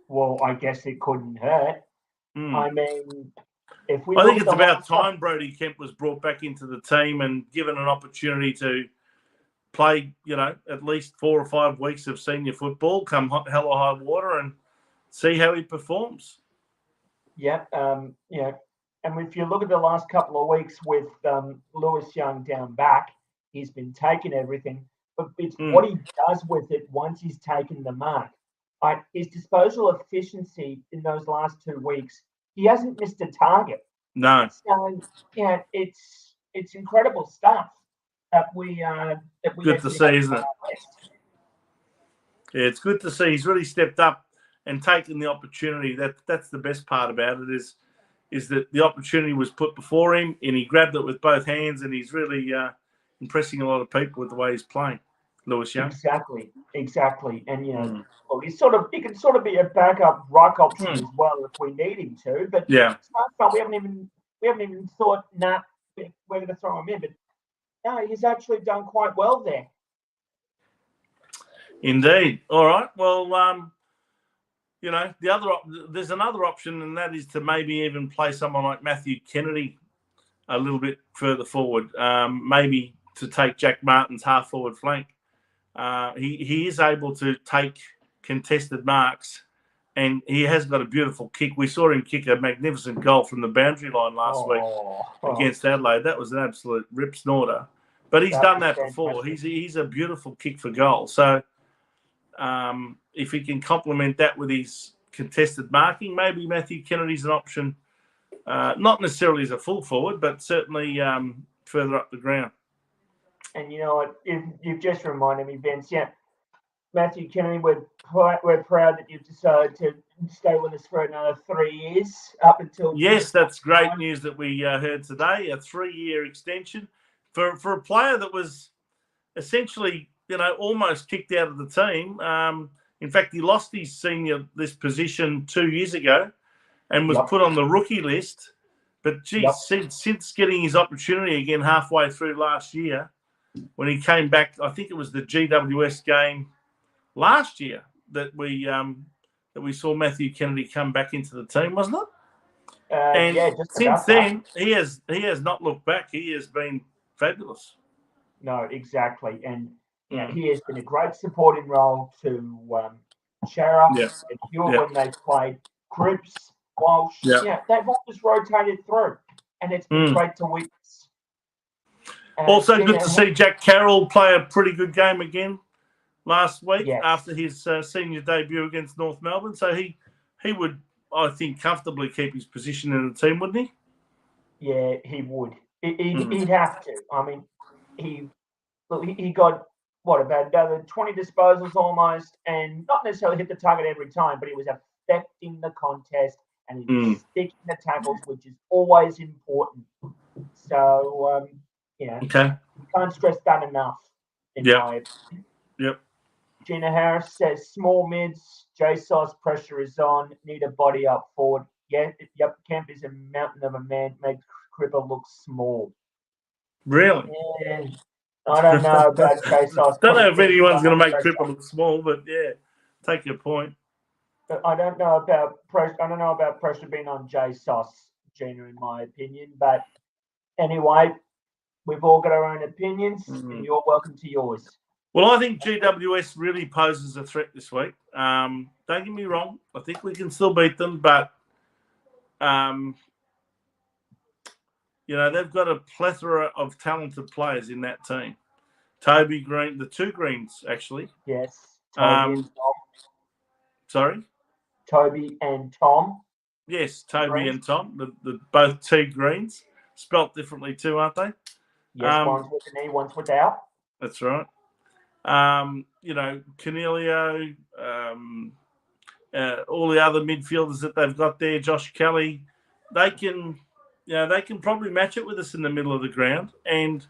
Well, I guess it couldn't hurt. I mean, if we I think it's about time Brodie Kemp was brought back into the team and given an opportunity to play, at least 4 or 5 weeks of senior football, come hell or high water, and see how he performs. Yeah, and if you look at the last couple of weeks with Lewis Young down back, he's been taking everything, but it's what he does with it once he's taken the mark. His disposal efficiency in those last 2 weeks, he hasn't missed a target. No. So it's incredible stuff that we good to see, isn't it? Yeah, it's good to see. He's really stepped up and taken the opportunity. That's the best part about it is that the opportunity was put before him and he grabbed it with both hands, and he's really impressing a lot of people with the way he's playing. Lewis Young. Exactly. And well, he can sort of be a backup ruck option as well if we need him to. But it's not fun. We haven't even thought, we're going to throw him in. But no, he's actually done quite well there. Indeed. All right. Well, there's another option, and that is to maybe even play someone like Matthew Kennedy a little bit further forward, maybe to take Jack Martin's half forward flank. He is able to take contested marks, and he has got a beautiful kick. We saw him kick a magnificent goal from the boundary line last week against Adelaide. That was an absolute rip snorter. But he's done that before. He's a beautiful kick for goal. So if he can complement that with his contested marking, maybe Matthew Kennedy's an option. Not necessarily as a full forward, but certainly further up the ground. And you know what? You've just reminded me, Vince. Yeah, Matthew Kennedy, we're proud that you've decided to stay with us for another 3 years up until. Yes, that's great news that we heard today. A 3-year extension for a player that was essentially, almost kicked out of the team. In fact, he lost his this position 2 years ago, and was put on the rookie list. But since getting his opportunity again halfway through last year, when he came back, I think it was the GWS game last year that we saw Matthew Kennedy come back into the team, wasn't it? And since then, he has not looked back. He has been fabulous. No, exactly, and he has been a great supporting role to Shara and Hewitt when they played. Cripps, Walsh, they've all just rotated through, and it's been great to witness. Also good to see Jack Carroll play a pretty good game again last week after his senior debut against North Melbourne. So he would, I think, comfortably keep his position in the team, wouldn't he? Yeah, he would. He'd have to. I mean, he got, about 20 disposals almost, and not necessarily hit the target every time, but he was affecting the contest and he was sticking the tackles, which is always important. So, you can't stress that enough. Yep. Gina Harris says, small mids, JSOS pressure is on, need a body up forward. Yep, Kemp is a mountain of a man, makes Cripper look small. Really? Yeah. I don't know about JSOS. Don't know if anyone's going to make Cripper look small, but take your point. But I don't know about pressure being on JSOS, Gina, in my opinion. But anyway, we've all got our own opinions, and you're welcome to yours. Well, I think GWS really poses a threat this week. Don't get me wrong. I think we can still beat them, but, they've got a plethora of talented players in that team. Toby Green, the two Greens, actually. Yes. Toby and Tom. Sorry? Toby and Tom. Yes, Toby Greens. And Tom, the both T Greens. Spelt differently too, aren't they? Yes, one's with an E, one's without. That's right. Cornelio, all the other midfielders that they've got there, Josh Kelly, they can probably match it with us in the middle of the ground. And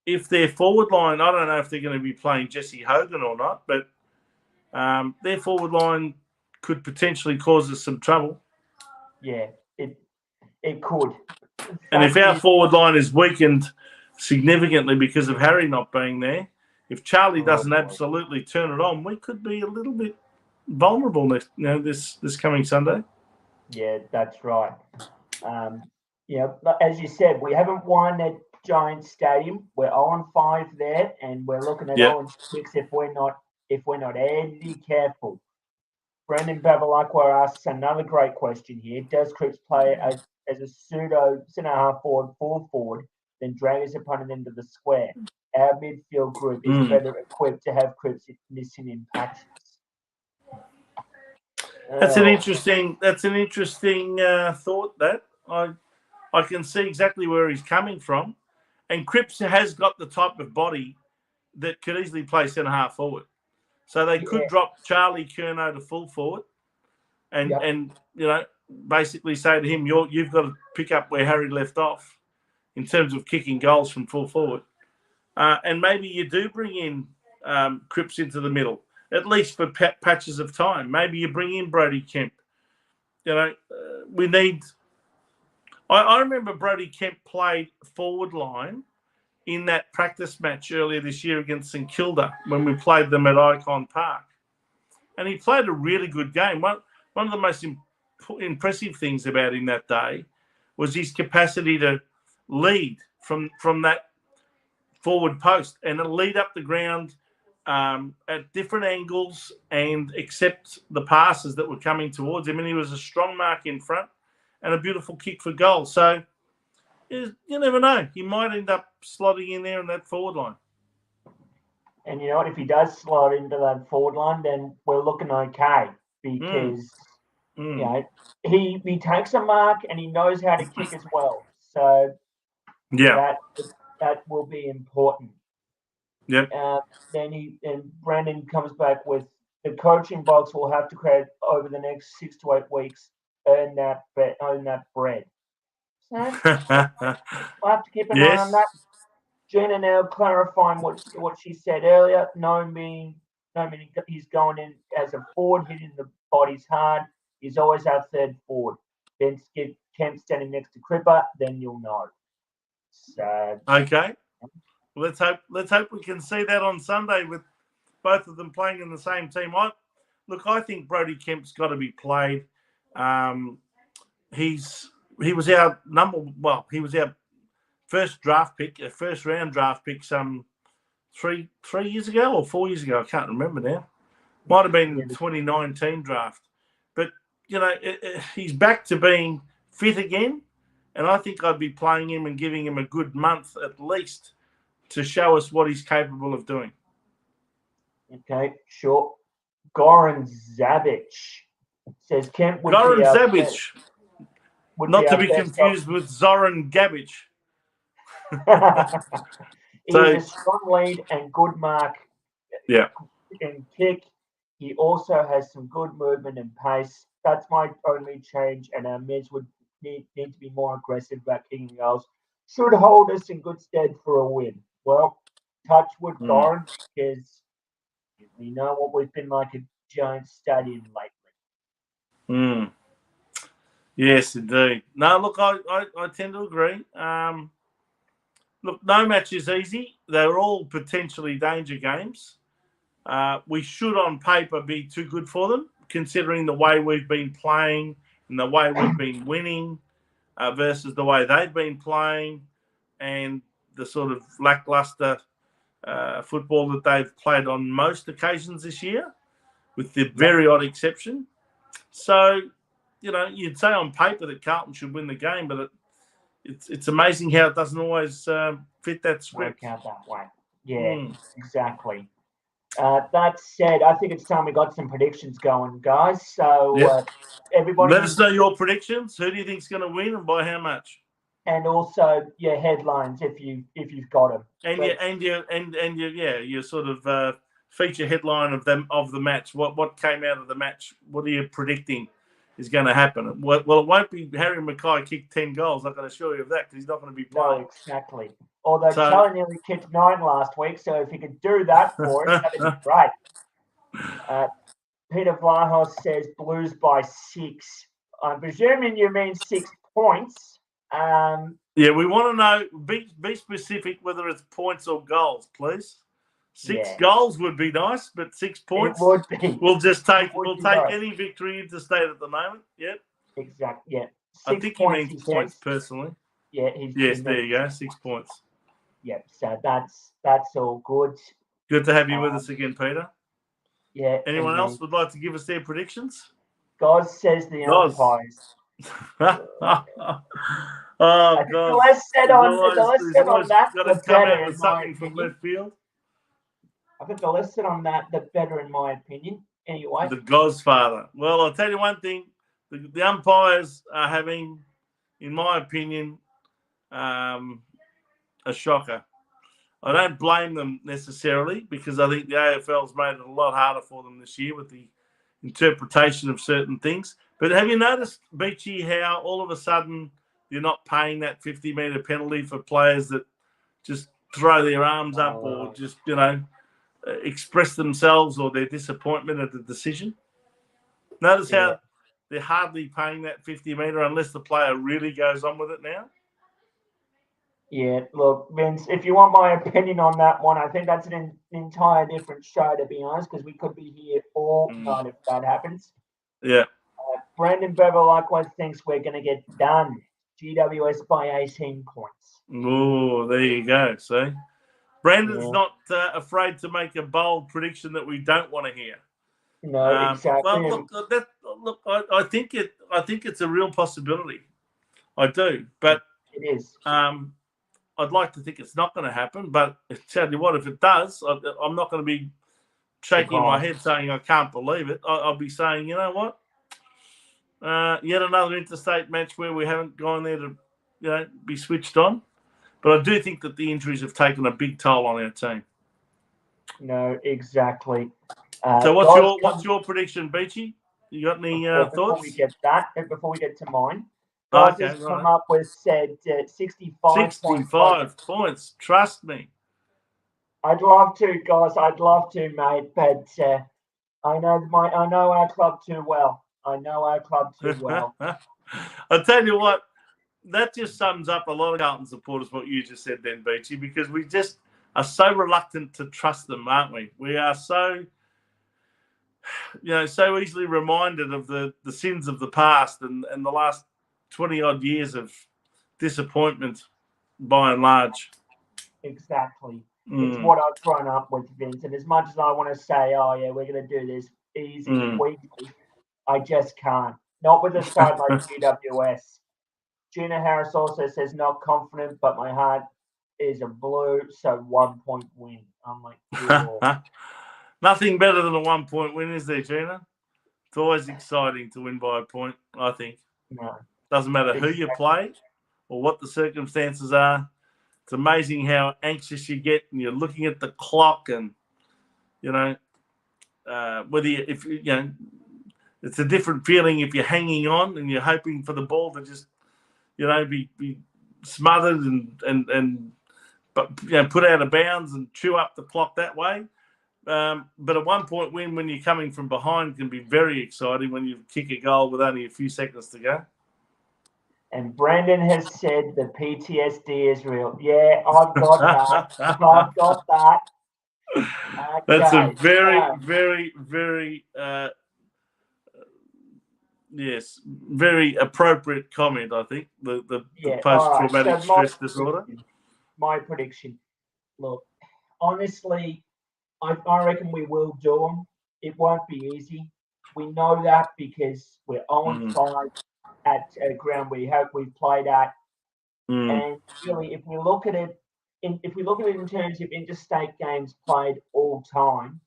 if their forward line, I don't know if they're going to be playing Jesse Hogan or not, but their forward line could potentially cause us some trouble. Yeah, it could. And if our forward line is weakened significantly because of Harry not being there, if Charlie doesn't absolutely turn it on, we could be a little bit vulnerable this coming Sunday. Yeah, that's right. As you said, we haven't won at Giants Stadium. We're 0-5 there, and we're looking at 0-6 if we're not Andy careful. Brendan Babalakwa asks another great question here. Does Cripps play as a pseudo centre-half forward, full forward, then drag his opponent into the square? Our midfield group is better equipped to have Cripps missing in patches. That's an interesting thought. That I can see exactly where he's coming from, and Cripps has got the type of body that could easily play centre half forward. So they could drop Charlie Curnow to full forward, and basically say to him, you've got to pick up where Harry left off in terms of kicking goals from full forward, and maybe you do bring in Cripps into the middle, at least for patches of time. Maybe you bring in Brody Kemp. We need. I remember Brody Kemp played forward line in that practice match earlier this year against St Kilda when we played them at Icon Park. And he played a really good game. One of the most impressive things about him that day was his capacity to lead from that forward post and lead up the ground at different angles and accept the passes that were coming towards him. And he was a strong mark in front and a beautiful kick for goal. So you never know. He might end up slotting in there in that forward line. And you know what? If he does slot into that forward line, then we're looking okay because he takes a mark and he knows how to kick as well. So that will be important. Yep. Then Brandon comes back with the coaching box will have to create over the next 6 to 8 weeks. Earn that bread. So we'll have to keep an eye on that. Gina now clarifying what she said earlier. No meaning he's going in as a forward, hitting the bodies hard. He's always our third forward. Then get Kemp standing next to Cripper, then you'll know. So okay. Let's hope we can see that on Sunday with both of them playing in the same team. I think Brody Kemp's got to be played. He was our first draft pick, a first round draft pick some 3 years ago or 4 years ago. I can't remember now. Might have been the 2019 draft. But, he's back to being fit again. And I think I'd be playing him and giving him a good month at least to show us what he's capable of doing. Okay, sure. Goran Zabic says Kemp would Goran Zabic. Not to be confused with Zoran Gabic. He's a strong lead and good mark. Yeah. And kick. He also has some good movement and pace. That's my only change. And our mids would need to be more aggressive about kicking goals. Should hold us in good stead for a win. Well, touch wood, Goran, because we know what we've been like at Giants Stadium lately. Yes, indeed. No, look, I tend to agree. Look, no match is easy. They're all potentially danger games. We should, on paper, be too good for them, considering the way we've been playing and the way we've been winning versus the way they've been playing and the sort of lackluster football that they've played on most occasions this year, with the very odd exception. So, you'd say on paper that Carlton should win the game, but it's amazing how it doesn't always fit that script. Work out that way. Yeah, exactly. That said, I think it's time we got some predictions going, guys. So everybody, let us know your predictions. Who do you think's going to win and by how much? And also your headlines if you've got them. And your sort of feature headline of the match. What came out of the match? What are you predicting is going to happen? Well, it won't be Harry Mackay kicked 10 goals. I can assure you of that because he's not going to be playing. No, exactly. Although Charlie nearly kicked 9 last week, so if he could do that for us, that'd be great. Peter Vlahos says Blues by 6. I'm presuming you mean 6 points. We want to know, be specific whether it's points or goals, please. 6 goals would be nice, but 6 points. It would be. We'll take any victory interstate at the moment. Yep. Exactly. Yeah. I think he means points personally. Yeah. There you go. 6 points. Yep. So that's all good. Good to have you with us again, Peter. Yeah. Anyone else would like to give us their predictions? God says the umpires. Oh, God. The less said on that, the better. With something from left field. I think the less said on that, the better, in my opinion. Anyway. The Godfather. Well, I'll tell you one thing. The umpires are having, in my opinion, a shocker. I don't blame them necessarily because I think the AFL's made it a lot harder for them this year with the interpretation of certain things. But have you noticed, Beachy, how all of a sudden you're not paying that 50-metre penalty for players that just throw their arms up or just, express themselves or their disappointment at the decision? Notice how they're hardly paying that 50-metre unless the player really goes on with it now? Yeah, look, Vince, if you want my opinion on that one, I think that's an entire different show, to be honest, because we could be here all night if that happens. Yeah. Brandon Bevel likewise thinks we're going to get done. GWS by 18 points. Oh, there you go. See? Brandon's not afraid to make a bold prediction that we don't want to hear. No, exactly. Well, look, I think it's a real possibility. I do, but it is. I'd like to think it's not going to happen, but I tell you what, if it does, I'm not going to be shaking my head saying I can't believe it. I'll be saying, you know what? Yet another interstate match where we haven't gone there to, be switched on. But I do think that the injuries have taken a big toll on our team. No, exactly. So what's your prediction, Beachy? You got any thoughts? Before we get to mine. Guys has come up with 65 points. Trust me. I'd love to, guys. I'd love to, mate. But I know our club too well. I'll tell you what. That just sums up a lot of Carlton supporters, what you just said then, Beachy, because we just are so reluctant to trust them, aren't we? We are so, so easily reminded of the sins of the past and the last 20-odd years of disappointment, by and large. Exactly. It's what I've grown up with, Vince. And as much as I want to say, we're going to do this easy, weekly, I just can't. Not with a side like GWS. Gina Harris also says not confident, but my heart is a blue, so 1 point win. I'm like, nothing better than a 1 point win, is there, Gina? It's always exciting to win by a point, I think. No. Doesn't matter who you play or what the circumstances are. It's amazing how anxious you get and you're looking at the clock and, whether it's a different feeling if you're hanging on and you're hoping for the ball to just, be smothered and put out of bounds and chew up the clock that way. But a 1 point win when you're coming from behind can be very exciting when you kick a goal with only a few seconds to go. And Brandon has said the PTSD is real. Yeah, I've got that. That's a very, very, very, very appropriate comment, I think, the post-traumatic stress disorder. My prediction. Look, honestly, I reckon we will do them. It won't be easy. We know that because we're on side at a ground we've played at. And really, if we look at it in terms of interstate games played all time,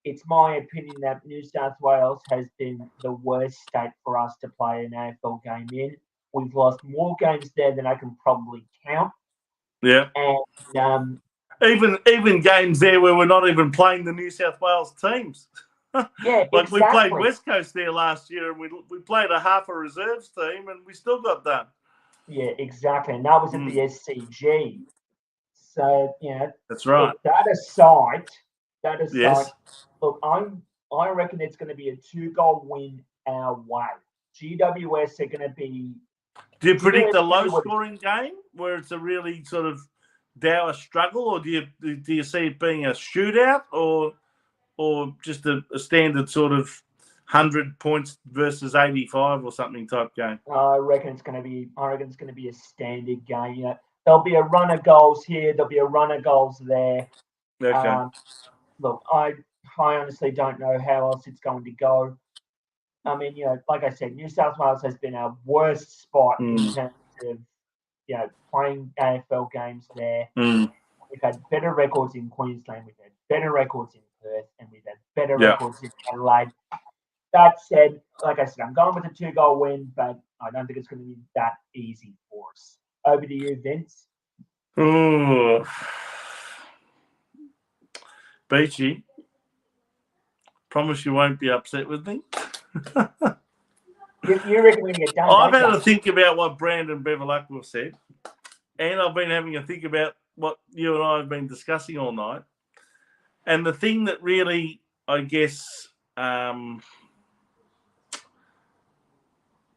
it's my opinion that New South Wales has been the worst state for us to play an AFL game in. We've lost more games there than I can probably count. Yeah. And even games there where we're not even playing the New South Wales teams. Yeah, like we played West Coast there last year, and we played half a reserves team, and we still got done. Yeah, exactly, and that was at the SCG. So that's right. That aside, yes. Look, I reckon it's going to be a 2-goal win our way. GWS are going to be. Do you predict a low-scoring game where it's a really sort of dour struggle, or do you see it being a shootout, or just a standard sort of 100 points versus 85 or something type game? I reckon it's going to be a standard game. You know, there'll be a run of goals here. There'll be a run of goals there. Okay. Look, I honestly don't know how else it's going to go. I mean, you know, like I said, New South Wales has been our worst spot in terms of, you know, playing AFL games there. We've had better records in Queensland. We've had better records in Perth, and we've had better records in Adelaide. That said, like I said, I'm going with a 2-goal win, but I don't think it's going to be that easy for us. Over to you, Vince. Oh, Beachy, promise you won't be upset with me. You reckon we're going to get done? I've had to think about what Brandon Bevilacqua said, and I've been having a think about what you and I have been discussing all night. And the thing that really, I guess,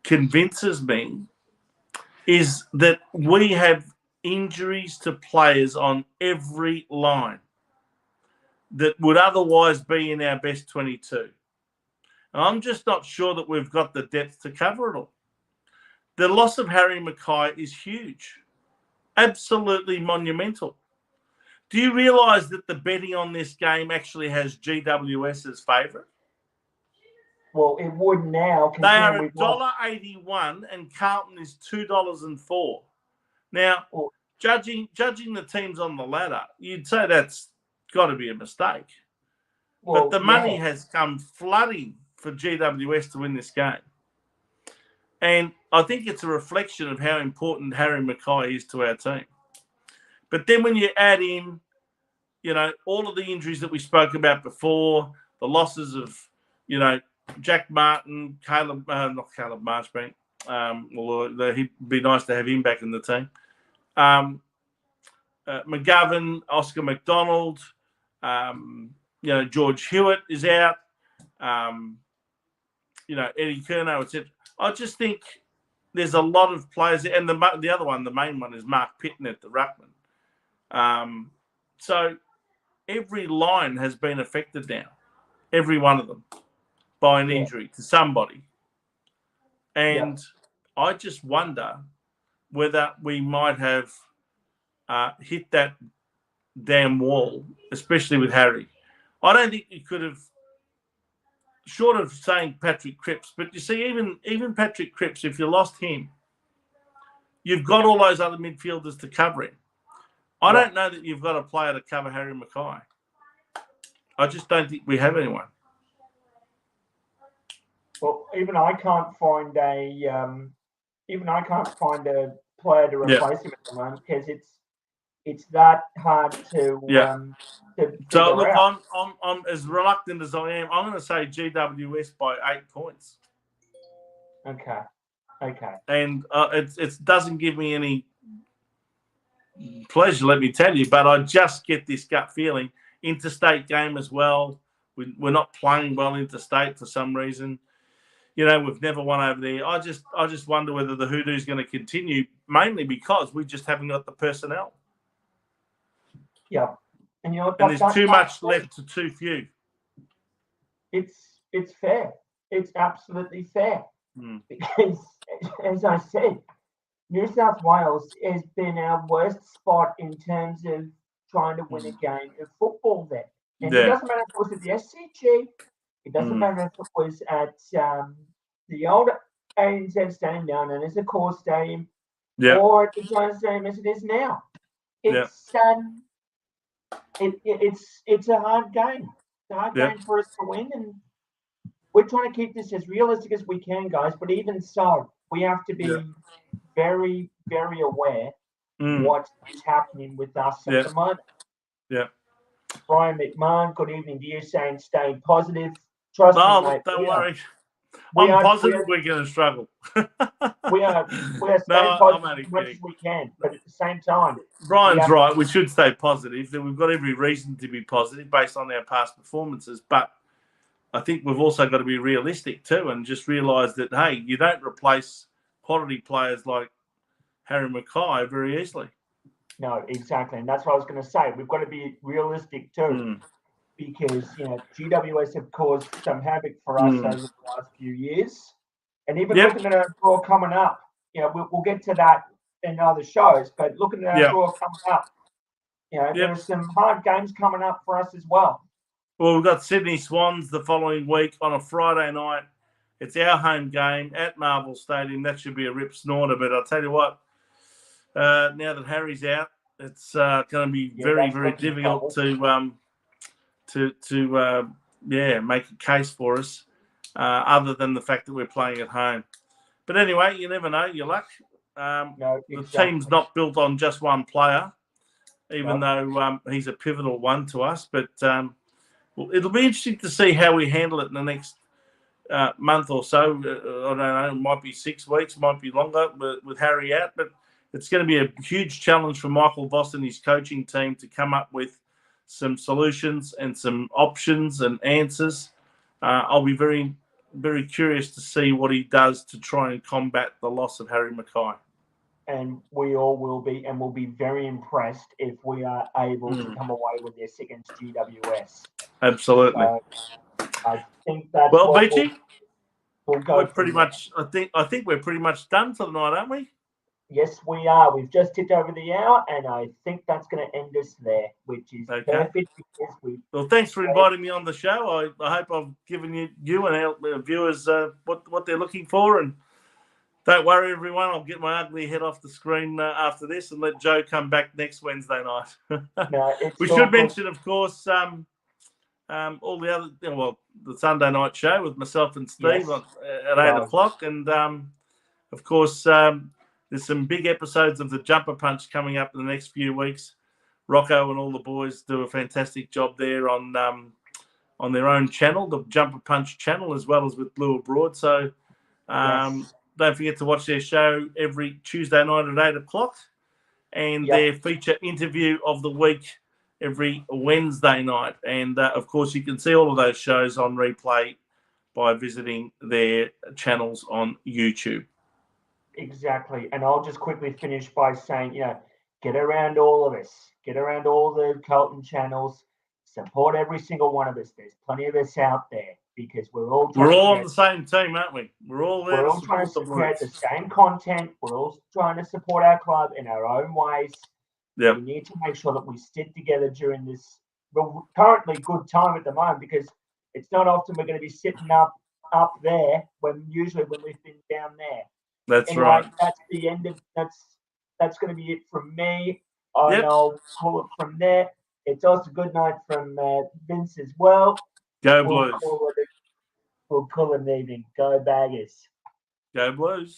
convinces me is that we have injuries to players on every line that would otherwise be in our best 22. And I'm just not sure that we've got the depth to cover it all. The loss of Harry Mackay is huge, absolutely monumental. Do you realise that the betting on this game actually has GWS as favourite? Well, it would now. They are $1.81 and Carlton is $2.04. Now, judging the teams on the ladder, you'd say that's got to be a mistake. But the money has come flooding for GWS to win this game. And I think it's a reflection of how important Harry Mackay is to our team. But then when you add in, you know, all of the injuries that we spoke about before, the losses of, you know, Jack Martin, not Caleb Marchbank, although he'd be nice to have him back in the team. McGovern, Oscar McDonald, you know, George Hewitt is out. You know, Eddie Curnow, etc. I just think there's a lot of players, and the other one, the main one, is Mark Pitton at the ruckman. So every line has been affected now, every one of them, by an injury to somebody. And I just wonder whether we might have hit that damn wall, especially with Harry. I don't think you could have, short of saying Patrick Cripps, but you see, even Patrick Cripps, if you lost him, you've got all those other midfielders to cover him. I don't know that you've got a player to cover Harry Mackay. I just don't think we have anyone. Well, even I can't find a player to replace him at the moment because it's that hard to So look, out. I'm as reluctant as I am. I'm going to say GWS by 8 points. Okay. And it doesn't give me any pleasure, let me tell you, but I just get this gut feeling. Interstate game as well. We're not playing well interstate for some reason. You know, we've never won over there. I just wonder whether the hoodoo's going to continue, mainly because we just haven't got the personnel. Yeah. And you know, and there's too much left to too few. It's fair. It's absolutely fair. Because, as I said, New South Wales has been our worst spot in terms of trying to win a game of football there. And it doesn't matter if it was at the SCG, it doesn't matter if it was at the old ANZ Stadium now known as the Core Stadium, or at the Giant Stadium as it is now. It's it's a hard game. It's a hard game for us to win, and we're trying to keep this as realistic as we can, guys. But even so, we have to be very, very aware what is happening with us at the moment. Yeah. Brian McMahon, good evening to you, saying stay positive. Trust me, mate. Don't worry. I'm positive we're going to struggle. we are staying positive as much as we can, but at the same time, Brian's right. We should stay positive. We've got every reason to be positive based on our past performances, but I think we've also got to be realistic too and just realise that, hey, you don't replace quality players like Harry Mackay very easily. No, exactly. And that's what I was going to say. We've got to be realistic too, because, GWS have caused some havoc for us over the last few years. And even looking at our draw coming up, we'll get to that in other shows, but looking at our draw coming up, there are some hard games coming up for us as well. Well, we've got Sydney Swans the following week on a Friday night. It's our home game at Marvel Stadium. That should be a rip snorter. But I'll tell you what, now that Harry's out, it's going to be very, very difficult to make a case for us, other than the fact that we're playing at home. But anyway, you never know. Your luck. The team's not built on just one player, even though he's a pivotal one to us. But it'll be interesting to see how we handle it in the next month or so. I don't know. It might be 6 weeks, might be longer with Harry out. But it's going to be a huge challenge for Michael Voss and his coaching team to come up with some solutions and some options and answers. I'll be very, very curious to see what he does to try and combat the loss of Harry Mackay. And we all will be, and we'll be very impressed if we are able to come away with this against GWS. Absolutely. I think that's Beachy, we'll go. We're pretty much. I think we're pretty much done for the night, aren't we? Yes, we are. We've just ticked over the hour, and I think that's going to end us there, which is perfect. Well, thanks for inviting me on the show. I hope I've given you and our viewers what they're looking for. And don't worry, everyone. I'll get my ugly head off the screen after this and let Joe come back next Wednesday night. We should mention, of course, all the other, the Sunday night show with myself and Steve at 8 o'clock. And, of course, there's some big episodes of the Jumper Punch coming up in the next few weeks. Rocco and all the boys do a fantastic job there on their own channel, the Jumper Punch channel, as well as with Blue Abroad. So don't forget to watch their show every Tuesday night at 8 o'clock, and their feature interview of the week every Wednesday night. And, of course, you can see all of those shows on replay by visiting their channels on YouTube. Exactly. And I'll just quickly finish by saying, get around all of us. Get around all the Carlton channels. Support every single one of us. There's plenty of us out there because we're all on the same team, aren't we? We're all there. We're all trying to create the same content. We're all trying to support our club in our own ways. Yeah. We need to make sure that we stick together during this currently good time at the moment, because it's not often we're going to be sitting up there when we've been down there. That's right. That's the end of that's going to be it from me. I'll call it from there. It's also good night from Vince as well. Go Blues. We'll call it an evening. Go Baggers. Go Blues.